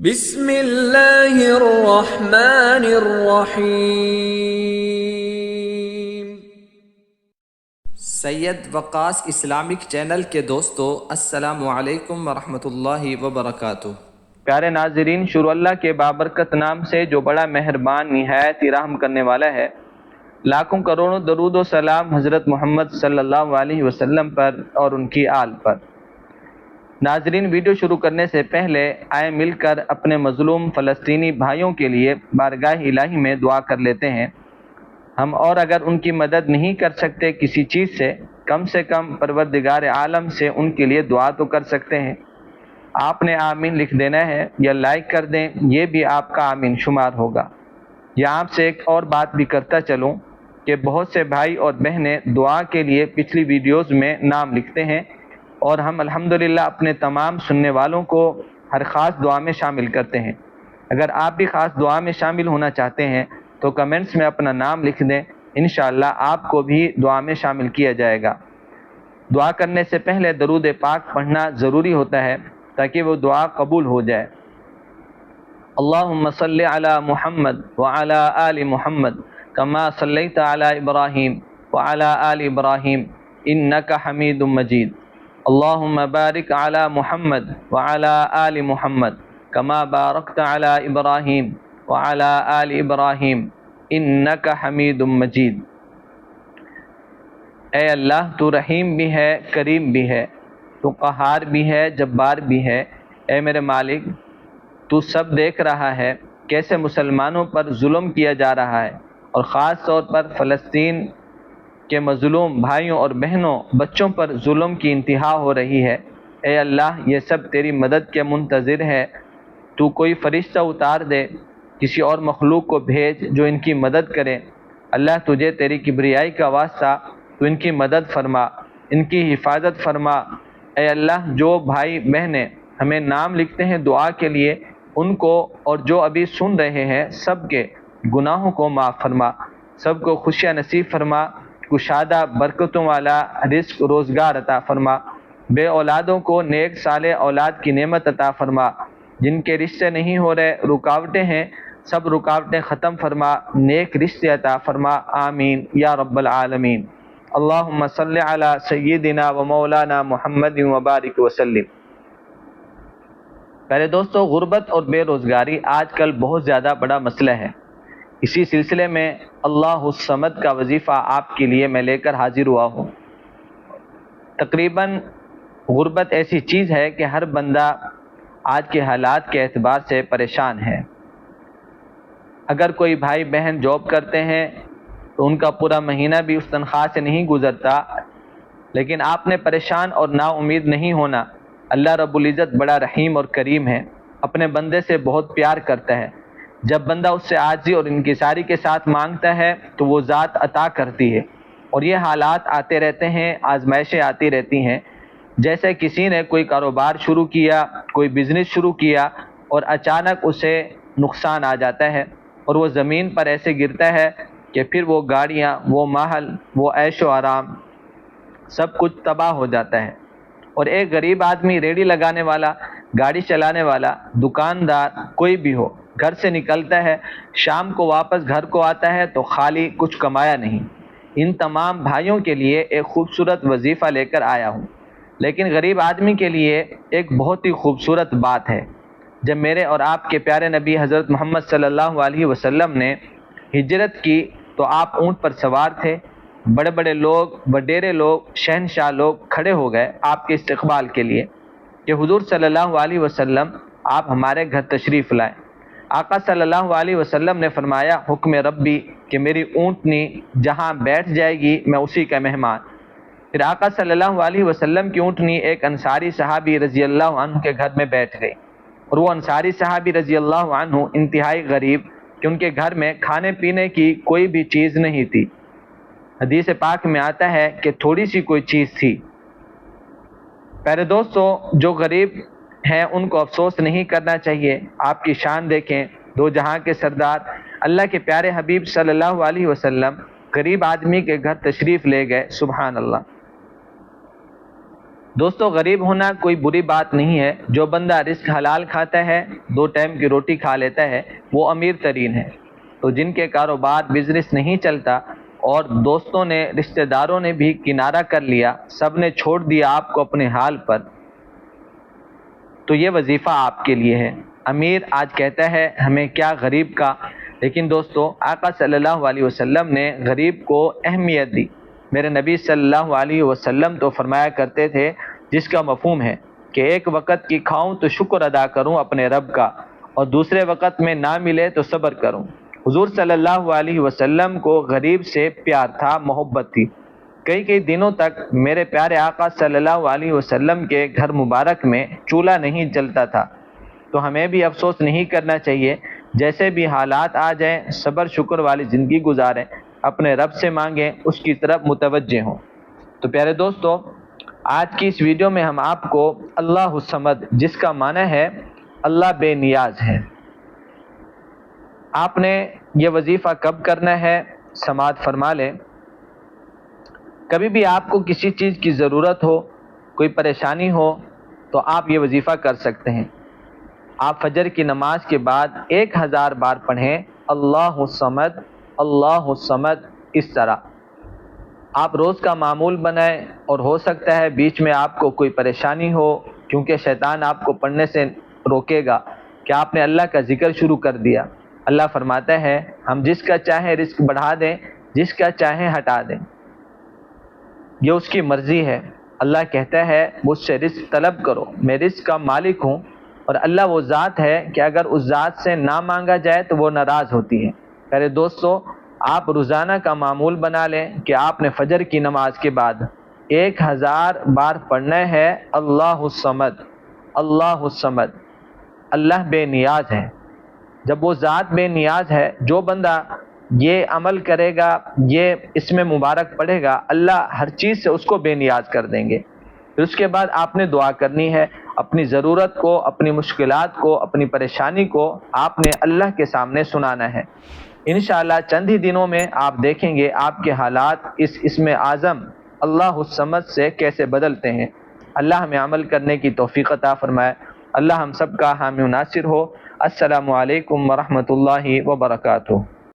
بسم اللہ الرحمن الرحیم۔ سید وقاص اسلامک چینل کے دوستو، السلام علیکم ورحمۃ اللہ وبرکاتہ۔ پیارے ناظرین، شروع اللہ کے بابرکت نام سے جو بڑا مہربان نہایت ہی رحم کرنے والا ہے۔ لاکھوں کروڑوں درود و سلام حضرت محمد صلی اللہ علیہ وسلم پر اور ان کی آل پر۔ ناظرین، ویڈیو شروع کرنے سے پہلے آئے مل کر اپنے مظلوم فلسطینی بھائیوں کے لیے بارگاہ الہی میں دعا کر لیتے ہیں۔ ہم اور اگر ان کی مدد نہیں کر سکتے کسی چیز سے کم پروردگار عالم سے ان کے لیے دعا تو کر سکتے ہیں۔ آپ نے آمین لکھ دینا ہے یا لائک کر دیں، یہ بھی آپ کا آمین شمار ہوگا۔ یہاں آپ سے ایک اور بات بھی کرتا چلوں کہ بہت سے بھائی اور بہنیں دعا کے لیے پچھلی ویڈیوز میں نام لکھتے ہیں، اور ہم الحمدللہ اپنے تمام سننے والوں کو ہر خاص دعا میں شامل کرتے ہیں۔ اگر آپ بھی خاص دعا میں شامل ہونا چاہتے ہیں تو کمنٹس میں اپنا نام لکھ دیں، انشاءاللہ آپ کو بھی دعا میں شامل کیا جائے گا۔ دعا کرنے سے پہلے درود پاک پڑھنا ضروری ہوتا ہے تاکہ وہ دعا قبول ہو جائے۔ اللہم صلی علی محمد وعلی آل محمد کما صلیت علی ابراہیم وعلی آل ابراہیم انک حمید مجید۔ اللہم بارک علی محمد وعلی آل محمد کما بارکت علی ابراہیم وعلی آل ابراہیم انک حمید مجید۔ اے اللہ، تو رحیم بھی ہے، کریم بھی ہے، تو قہار بھی ہے، جبار بھی ہے۔ اے میرے مالک، تو سب دیکھ رہا ہے کیسے مسلمانوں پر ظلم کیا جا رہا ہے، اور خاص طور پر فلسطین کے مظلوم بھائیوں اور بہنوں، بچوں پر ظلم کی انتہا ہو رہی ہے۔ اے اللہ، یہ سب تیری مدد کے منتظر ہے۔ تو کوئی فرشتہ اتار دے، کسی اور مخلوق کو بھیج جو ان کی مدد کرے۔ اللہ، تجھے تیری کبریائی کا واسطہ، تو ان کی مدد فرما، ان کی حفاظت فرما۔ اے اللہ، جو بھائی بہنیں ہمیں نام لکھتے ہیں دعا کے لیے، ان کو اور جو ابھی سن رہے ہیں سب کے گناہوں کو معاف فرما، سب کو خوشیاں نصیب فرما، کشادہ برکتوں والا رزق روزگار عطا فرما، بے اولادوں کو نیک صالح اولاد کی نعمت عطا فرما، جن کے رشتے نہیں ہو رہے، رکاوٹیں ہیں، سب رکاوٹیں ختم فرما، نیک رشتے عطا فرما، آمین یا رب العالمین۔ اللہم صلی علی سیدنا و مولانا محمد وبارک وسلم۔ پہلے دوستو، غربت اور بے روزگاری آج کل بہت زیادہ بڑا مسئلہ ہے۔ اسی سلسلے میں اللہ الصمد کا وظیفہ آپ کے لیے میں لے کر حاضر ہوا ہوں۔ تقریباً غربت ایسی چیز ہے کہ ہر بندہ آج کے حالات کے اعتبار سے پریشان ہے۔ اگر کوئی بھائی بہن جاب کرتے ہیں تو ان کا پورا مہینہ بھی اس تنخواہ سے نہیں گزرتا، لیکن آپ نے پریشان اور نا امید نہیں ہونا۔ اللہ رب العزت بڑا رحیم اور کریم ہے، اپنے بندے سے بہت پیار کرتا ہے۔ جب بندہ اس سے عاجزی اور انکساری کے ساتھ مانگتا ہے تو وہ ذات عطا کرتی ہے، اور یہ حالات آتے رہتے ہیں، آزمائشیں آتی رہتی ہیں۔ جیسے کسی نے کوئی کاروبار شروع کیا، کوئی بزنس شروع کیا، اور اچانک اسے نقصان آ جاتا ہے، اور وہ زمین پر ایسے گرتا ہے کہ پھر وہ گاڑیاں، وہ محل، وہ عیش و آرام سب کچھ تباہ ہو جاتا ہے۔ اور ایک غریب آدمی، ریڑھی لگانے والا، گاڑی چلانے والا، دکاندار، کوئی بھی ہو، گھر سے نکلتا ہے، شام کو واپس گھر کو آتا ہے تو خالی، کچھ کمایا نہیں۔ ان تمام بھائیوں کے لیے ایک خوبصورت وظیفہ لے کر آیا ہوں، لیکن غریب آدمی کے لیے ایک بہت ہی خوبصورت بات ہے۔ جب میرے اور آپ کے پیارے نبی حضرت محمد صلی اللہ علیہ وسلم نے ہجرت کی تو آپ اونٹ پر سوار تھے، بڑے بڑے لوگ، وڈیرے لوگ، شہنشاہ لوگ کھڑے ہو گئے آپ کے استقبال کے لیے کہ حضور صلی اللہ علیہ وسلم آپ ہمارے گھر تشریف لائیں۔ آقا صلی اللہ علیہ وسلم نے فرمایا، حکم ربی، کہ میری اونٹنی جہاں بیٹھ جائے گی میں اسی کا مہمان۔ پھر آقا صلی اللہ علیہ وسلم کی اونٹنی ایک انصاری صحابی رضی اللہ عنہ کے گھر میں بیٹھ گئی، اور وہ انصاری صحابی رضی اللہ عنہ انتہائی غریب کہ ان کے گھر میں کھانے پینے کی کوئی بھی چیز نہیں تھی۔ حدیث پاک میں آتا ہے کہ تھوڑی سی کوئی چیز تھی۔ پیارے دوستو، جو غریب ہیں ان کو افسوس نہیں کرنا چاہیے۔ آپ کی شان دیکھیں، دو جہاں کے سردار اللہ کے پیارے حبیب صلی اللہ علیہ وسلم غریب آدمی کے گھر تشریف لے گئے، سبحان اللہ۔ دوستو غریب ہونا کوئی بری بات نہیں ہے. جو بندہ رزق حلال کھاتا ہے، 2 ٹائم کی روٹی کھا لیتا ہے، وہ امیر ترین ہے. تو جن کے کاروبار بزنس نہیں چلتا اور دوستوں نے رشتہ داروں نے بھی کنارہ کر لیا، سب نے چھوڑ دیا آپ کو اپنے حال پر، تو یہ وظیفہ آپ کے لیے ہے. امیر آج کہتا ہے ہمیں کیا غریب کا، لیکن دوستو آقا صلی اللہ علیہ وسلم نے غریب کو اہمیت دی. میرے نبی صلی اللہ علیہ وسلم تو فرمایا کرتے تھے، جس کا مفہوم ہے کہ ایک وقت کی کھاؤں تو شکر ادا کروں اپنے رب کا، اور دوسرے وقت میں نہ ملے تو صبر کروں. حضور صلی اللہ علیہ وسلم کو غریب سے پیار تھا، محبت تھی. کئی دنوں تک میرے پیارے آقا صلی اللہ علیہ وسلم کے گھر مبارک میں چولہا نہیں جلتا تھا. تو ہمیں بھی افسوس نہیں کرنا چاہیے. جیسے بھی حالات آ جائیں، صبر شکر والی زندگی گزاریں، اپنے رب سے مانگیں، اس کی طرف متوجہ ہوں. تو پیارے دوستو، آج کی اس ویڈیو میں ہم آپ کو اللہ الصمد، جس کا معنی ہے اللہ بے نیاز ہے، آپ نے یہ وظیفہ کب کرنا ہے سماعت فرما لیں. کبھی بھی آپ کو کسی چیز کی ضرورت ہو، کوئی پریشانی ہو، تو آپ یہ وظیفہ کر سکتے ہیں. آپ فجر کی نماز کے بعد 1000 بار پڑھیں اللہ الصمد اللہ الصمد. اس طرح آپ روز کا معمول بنائیں، اور ہو سکتا ہے بیچ میں آپ کو کوئی پریشانی ہو، کیونکہ شیطان آپ کو پڑھنے سے روکے گا کہ آپ نے اللہ کا ذکر شروع کر دیا. اللہ فرماتا ہے ہم جس کا چاہیں رزق بڑھا دیں، جس کا چاہیں ہٹا دیں، یہ اس کی مرضی ہے. اللہ کہتا ہے مجھ سے رزق طلب کرو، میں رزق کا مالک ہوں. اور اللہ وہ ذات ہے کہ اگر اس ذات سے نہ مانگا جائے تو وہ ناراض ہوتی ہے. میرے دوستو، آپ روزانہ کا معمول بنا لیں کہ آپ نے فجر کی نماز کے بعد 1000 بار پڑھنا ہے اللہ الصمد اللہ الصمد. اللہ بے نیاز ہے. جب وہ ذات بے نیاز ہے، جو بندہ یہ عمل کرے گا، یہ اس میں مبارک پڑھے گا، اللہ ہر چیز سے اس کو بے نیاز کر دیں گے. پھر اس کے بعد آپ نے دعا کرنی ہے، اپنی ضرورت کو، اپنی مشکلات کو، اپنی پریشانی کو آپ نے اللہ کے سامنے سنانا ہے. انشاءاللہ چند ہی دنوں میں آپ دیکھیں گے آپ کے حالات اس اسم اعظم اللہ الصمد سے کیسے بدلتے ہیں. اللہ ہمیں عمل کرنے کی توفیق عطا فرمائے. اللہ ہم سب کا حامی و ناصر ہو. السلام علیکم ورحمۃ اللہ وبرکاتہ.